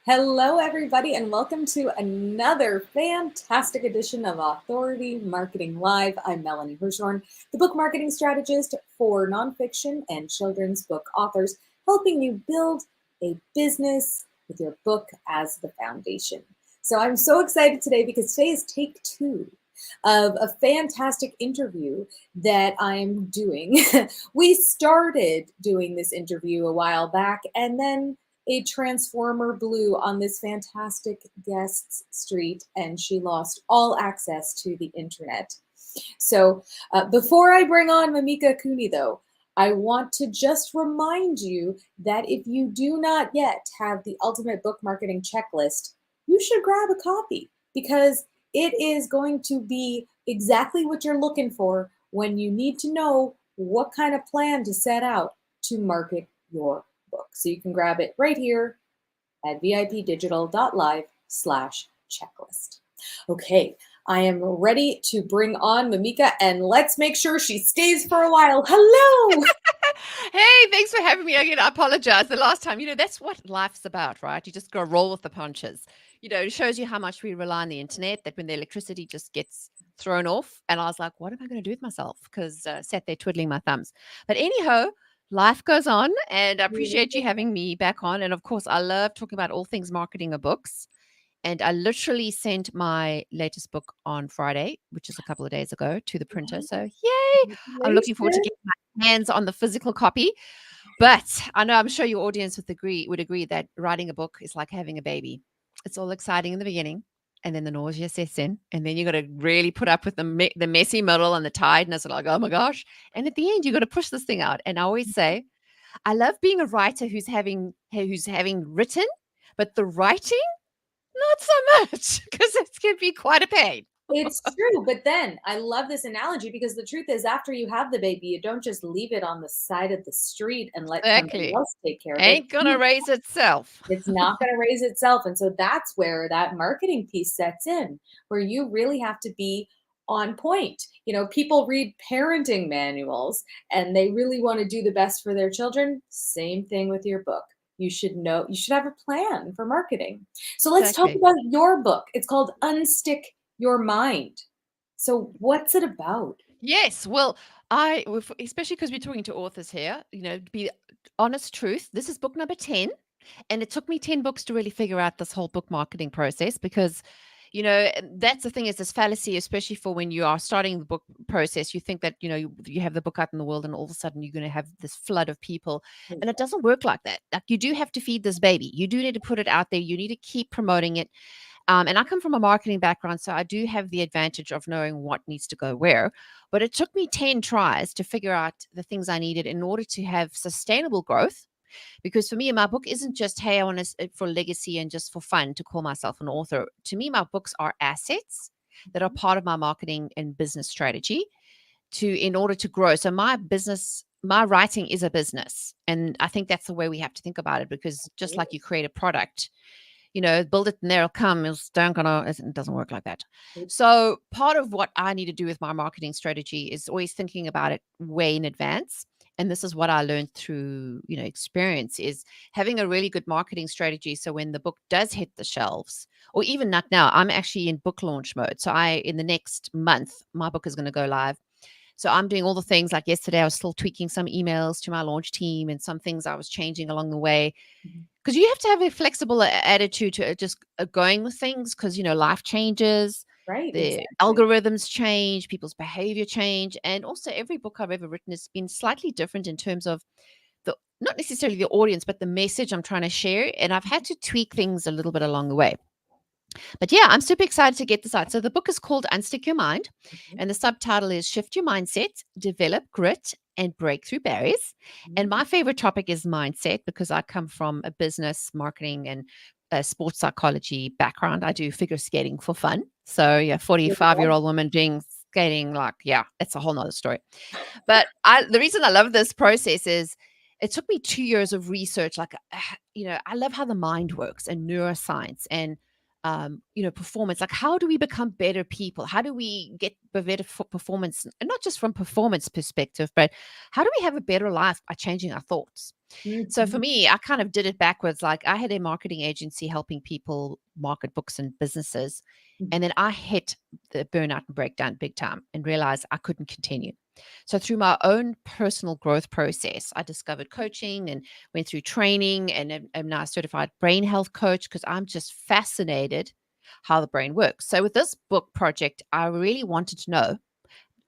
Hello, everybody, and welcome to another fantastic edition of Authority Marketing Live. I'm Melanie Hirschhorn, the book marketing strategist for nonfiction and children's book authors, helping you build a business with your book as the foundation. So I'm so excited today because today is take two of a fantastic interview that I'm doing. We started doing this interview a while back, and then a transformer blew on this fantastic guest's street, and she lost all access to the internet. So before I bring on Mimika Cooney, though, I want to just remind you that if you do not yet have the Ultimate Book Marketing Checklist, you should grab a copy because it is going to be exactly what you're looking for when you need to know what kind of plan to set out to market your book. So you can grab it right here at vipdigital.live/checklist. Okay, I am ready to bring on Mimika, and let's make sure she stays for a while. Hello. Hey, thanks for having me again. I apologize. The last time, that's what life's about, right? You just got to roll with the punches. It shows you how much we rely on the internet, that when the electricity just gets thrown off. And I was like, what am I going to do with myself? Because sat there twiddling my thumbs. But anyhow, life goes on. And I appreciate you having me back on. And of course, I love talking about all things marketing of books. And I literally sent my latest book on Friday, which is a couple of days ago, to the printer. So, yay! I'm looking forward to getting my hands on the physical copy. But I'm sure your audience would agree that writing a book is like having a baby. It's all exciting in the beginning, and then the nausea sets in, and then you got to really put up with the messy middle and the tiredness. Like, oh my gosh! And at the end, you got to push this thing out. And I always say, I love being a writer who's having written, but the writing not so much, because it can be quite a pain. It's true, but then I love this analogy because the truth is, after you have the baby, you don't just leave it on the side of the street and let somebody Exactly. else take care of it. Ain't gonna raise itself. It's not going to raise itself. And so that's where that marketing piece sets in, where you really have to be on point. People read parenting manuals and they really want to do the best for their children. Same thing with your book. You should have a plan for marketing. So let's talk Exactly. about your book. It's called Unstick Your Mind. So what's it about? Yes. Well, especially because we're talking to authors here, to be honest truth, this is book number 10. And it took me 10 books to really figure out this whole book marketing process because, that's the thing is this fallacy, especially for when you are starting the book process. You think that, you have the book out in the world and all of a sudden you're going to have this flood of people. And it doesn't work like that. Like you do have to feed this baby. You do need to put it out there. You need to keep promoting it. And I come from a marketing background, so I do have the advantage of knowing what needs to go where. But it took me 10 tries to figure out the things I needed in order to have sustainable growth. Because for me, my book isn't just, hey, I want it for legacy and just for fun to call myself an author. To me, my books are assets that are part of my marketing and business strategy in order to grow. So my writing is a business. And I think that's the way we have to think about it, because just like you create a product, build it and there'll come. It doesn't work like that. So part of what I need to do with my marketing strategy is always thinking about it way in advance. And this is what I learned through, experience, is having a really good marketing strategy. So when the book does hit the shelves, or even not now, I'm actually in book launch mode. So in the next month, my book is going to go live. So I'm doing all the things. Like yesterday, I was still tweaking some emails to my launch team and some things I was changing along the way, because you have to have a flexible attitude to just going with things, because life changes, Right, the exactly. algorithms change, people's behavior change, and also every book I've ever written has been slightly different in terms of the not necessarily the audience, but the message I'm trying to share, and I've had to tweak things a little bit along the way. But yeah, I'm super excited to get this out. So the book is called Unstick Your Mind, and the subtitle is Shift Your Mindset, Develop Grit, and Break Through Barriers. And my favorite topic is mindset, because I come from a business, marketing, and sports psychology background. I do figure skating for fun. So yeah, 45-year-old woman doing skating, like, yeah, it's a whole nother story. But the reason I love this process is it took me 2 years of research. Like, I love how the mind works and neuroscience, and performance. Like, how do we become better people? How do we get better performance? And not just from performance perspective, but how do we have a better life by changing our thoughts? So for Mhm. me, I kind of did it backwards. Like, I had a marketing agency helping people market books and businesses. Mhm. And then I hit the burnout and breakdown big time and realized I couldn't continue. So through my own personal growth process, I discovered coaching and went through training, and am now a certified brain health coach because I'm just fascinated how the brain works. So with this book project, I really wanted to know,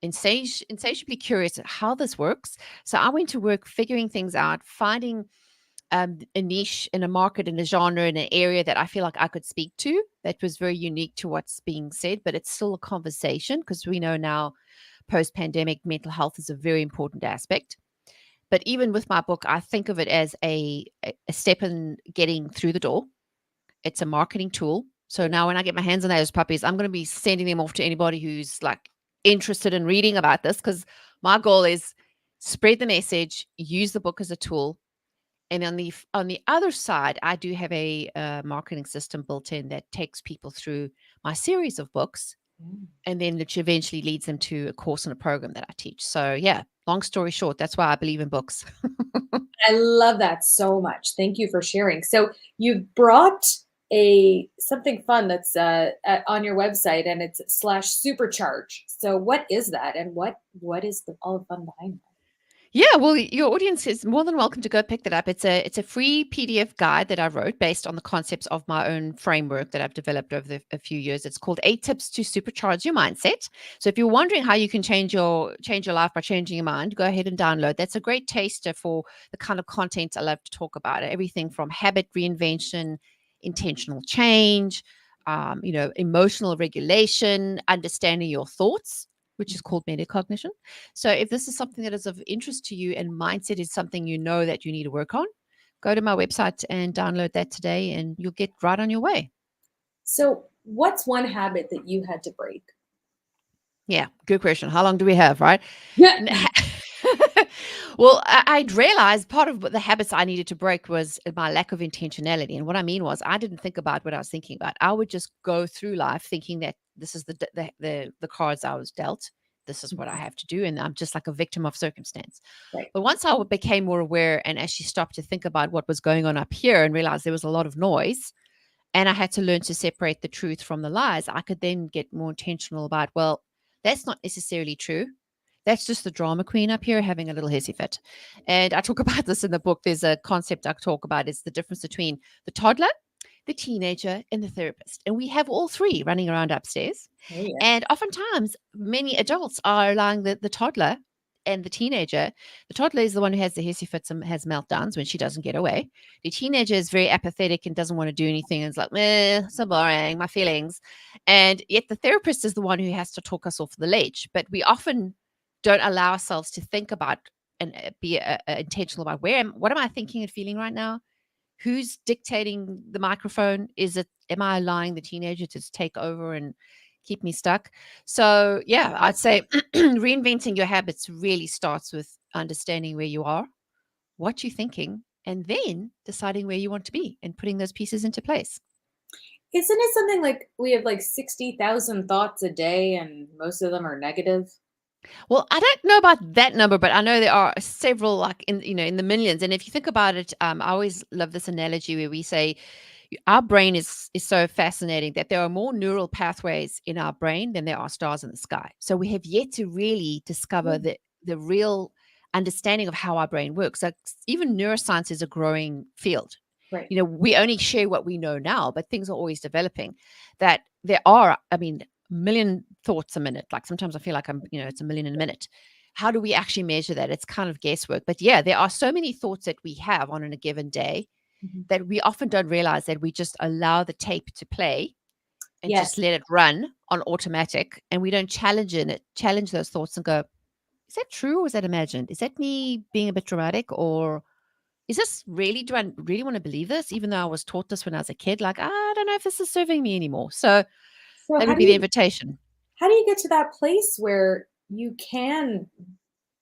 insatiably curious at how this works. So I went to work figuring things out, finding a niche in a market, in a genre, in an area that I feel like I could speak to that was very unique to what's being said, but it's still a conversation because we know now post pandemic mental health is a very important aspect. But even with my book, I think of it as a step in getting through the door. It's a marketing tool. So now when I get my hands on those puppies, I'm going to be sending them off to anybody who's like interested in reading about this, because my goal is spread the message, use the book as a tool. And on the other side, I do have a marketing system built in that takes people through my series of books, Mm. and then which eventually leads them to a course and a program that I teach. So yeah, long story short, that's why I believe in books. I love that so much. Thank you for sharing. So you brought a something fun that's on your website, and it's slash supercharge. So what is that, and what is the all the fun behind that? Yeah, well, your audience is more than welcome to go pick that up. It's a free PDF guide that I wrote based on the concepts of my own framework that I've developed over a few years. It's called 8 Tips to Supercharge Your Mindset. So if you're wondering how you can change your life by changing your mind, go ahead and download. That's a great taster for the kind of content I love to talk about. Everything from habit reinvention, intentional change, emotional regulation, understanding your thoughts, which is called metacognition. So if this is something that is of interest to you and mindset is something you know that you need to work on, go to my website and download that today and you'll get right on your way. So what's one habit that you had to break? Yeah, good question. How long do we have, right? Yeah. N- well, I'd realized part of the habits I needed to break was my lack of intentionality. And what I mean was, I didn't think about what I was thinking about. I would just go through life thinking that this is the cards I was dealt. This is what I have to do, and I'm just like a victim of circumstance. Right. But once I became more aware and actually stopped to think about what was going on up here and realized there was a lot of noise, and I had to learn to separate the truth from the lies, I could then get more intentional about, well, that's not necessarily true. That's just the drama queen up here having a little hissy fit. And I talk about this in the book. There's a concept I talk about. It's the difference between the toddler, the teenager, and the therapist. And we have all three running around upstairs. Oh yeah. And oftentimes, many adults are allowing the toddler and the teenager. The toddler is the one who has the hissy fits and has meltdowns when she doesn't get away. The teenager is very apathetic and doesn't want to do anything and is like, so boring, my feelings. And yet the therapist is the one who has to talk us off the ledge. But we often don't allow ourselves to think about and be intentional about what am I thinking and feeling right now? Who's dictating the microphone? Am I allowing the teenager to take over and keep me stuck? So yeah, I'd say reinventing your habits really starts with understanding where you are, what you're thinking, and then deciding where you want to be and putting those pieces into place. Isn't it something like we have like 60,000 thoughts a day and most of them are negative? Well, I don't know about that number, but I know there are several, like in the millions. And if you think about it, I always love this analogy where we say our brain is so fascinating that there are more neural pathways in our brain than there are stars in the sky. So we have yet to really discover Mm. the real understanding of how our brain works. Like, even neuroscience is a growing field. Right. We only share what we know now, but things are always developing. That there are, I mean, a million thoughts a minute. Like, sometimes I feel like it's a million in a minute. How do we actually measure that? It's kind of guesswork. But yeah, there are so many thoughts that we have on a given day Mhm. that we often don't realize, that we just allow the tape to play and just Yes. let it run on automatic, and we don't challenge those thoughts and go, is that true or is that imagined? Is that me being a bit dramatic, or is this really, do I really want to believe this, even though I was taught this when I was a kid? Like, I don't know if this is serving me anymore. So So that would be the invitation. how do you get to that place where you can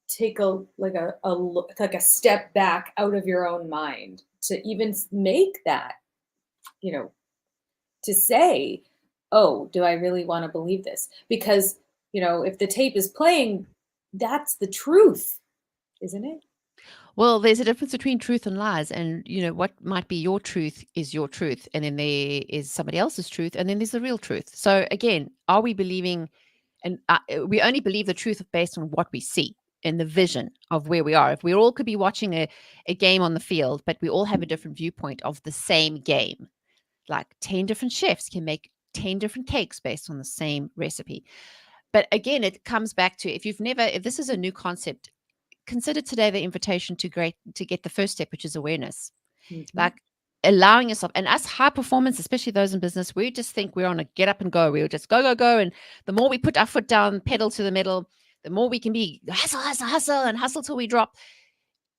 take like a step back out of your own mind to even make that, you know, to say, oh, do I really want to believe this? Because, if the tape is playing, that's the truth, isn't it? Well, there's a difference between truth and lies, and what might be your truth is your truth, and then there is somebody else's truth, and then there's the real truth. So again, are we believing? And we only believe the truth based on what we see and the vision of where we are. If we all could be watching a game on the field, but we all have a different viewpoint of the same game, like 10 different chefs can make 10 different cakes based on the same recipe. But again, it comes back to, if this is a new concept, consider today the invitation to get the first step, which is awareness. Mhm. Like allowing yourself, and us high performance, especially those in business, we just think we're on a get up and go. We'll just go, go, go. And the more we put our foot down, pedal to the metal, the more we can be hustle, hustle, hustle, and hustle till we drop.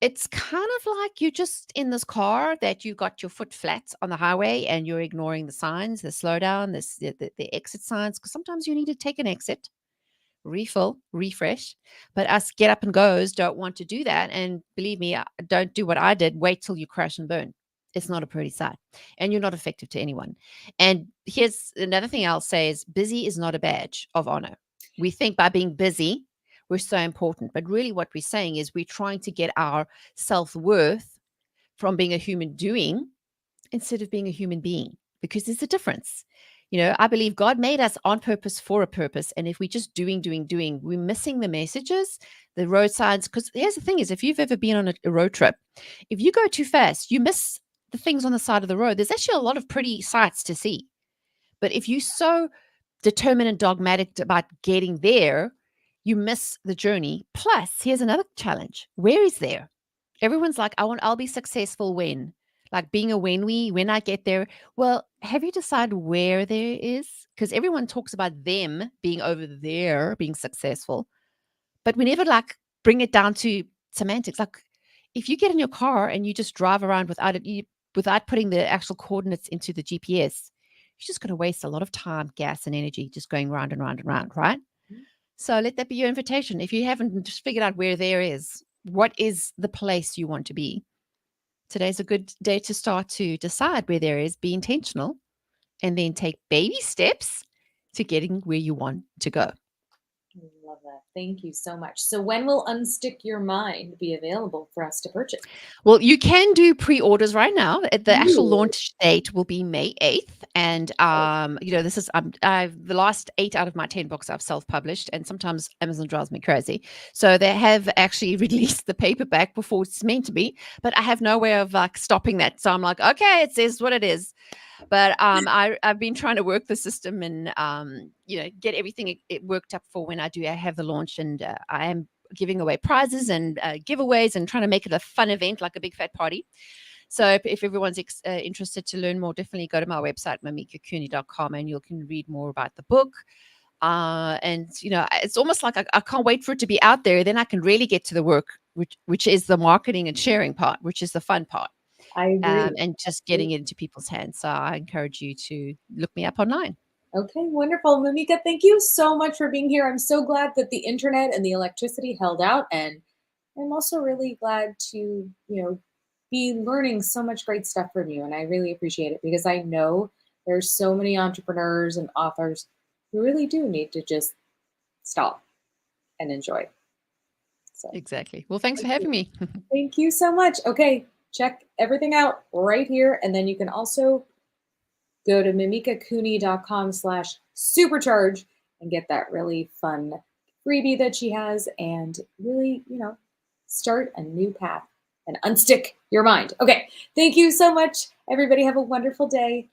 It's kind of like you're just in this car that you got your foot flat on the highway and you're ignoring the signs, the slowdown, the exit signs, because sometimes you need to take an exit, refill, refresh. But us get up and goes don't want to do that. And believe me, don't do what I did. Wait till you crash and burn. It's not a pretty sight, and you're not effective to anyone. And here's another thing I'll say is busy is not a badge of honor. We think by being busy, we're so important. But really what we're saying is we're trying to get our self-worth from being a human doing instead of being a human being, because there's a difference. I believe God made us on purpose for a purpose. And if we're just doing, doing, doing, we're missing the messages, the road signs. Because here's the thing is, if you've ever been on a road trip, if you go too fast, you miss the things on the side of the road. There's actually a lot of pretty sights to see. But if you're so determined and dogmatic about getting there, you miss the journey. Plus, here's another challenge. Where is there? Everyone's like, I'll be successful when, like being a when I get there. Well, have you decided where there is? Because everyone talks about them being over there, being successful, but we never like bring it down to semantics. Like if you get in your car and you just drive around without putting the actual coordinates into the GPS, you're just going to waste a lot of time, gas, and energy just going round and round and round, right? So let that be your invitation. If you haven't just figured out where there is, what is the place you want to be? Today's a good day to start to decide where there is, be intentional, and then take baby steps to getting where you want to go. Love that. Thank you so much. So when will Unstick Your Mind be available for us to purchase? Well, you can do pre-orders right now. The actual Ooh. launch date will be May 8th. And this is I've the last 8 out of my 10 books I've self-published, and sometimes Amazon drives me crazy. So they have actually released the paperback before it's meant to be, but I have no way of like stopping that. So I'm like, okay, it says what it is. But I've been trying to work the system and get everything it worked up for when I have the launch, and I am giving away prizes and giveaways and trying to make it a fun event like a big fat party. So if everyone's interested to learn more, definitely go to my website, mimikacooney.com, and you can read more about the book. And it's almost like I can't wait for it to be out there. Then I can really get to the work, which is the marketing and sharing part, which is the fun part. I agree. And just getting it into people's hands. So I encourage you to look me up online. Okay, wonderful. Mimika, thank you so much for being here. I'm so glad that the internet and the electricity held out. And I'm also really glad to, be learning so much great stuff from you. And I really appreciate it because I know there's so many entrepreneurs and authors who really do need to just stop and enjoy. So Exactly. Well, thanks for having me. thank you so much. Okay, check everything out right here. And then you can also go to mimikacooney.com/supercharge and get that really fun freebie that she has and really, start a new path and unstick your mind. Okay. Thank you so much. Everybody have a wonderful day.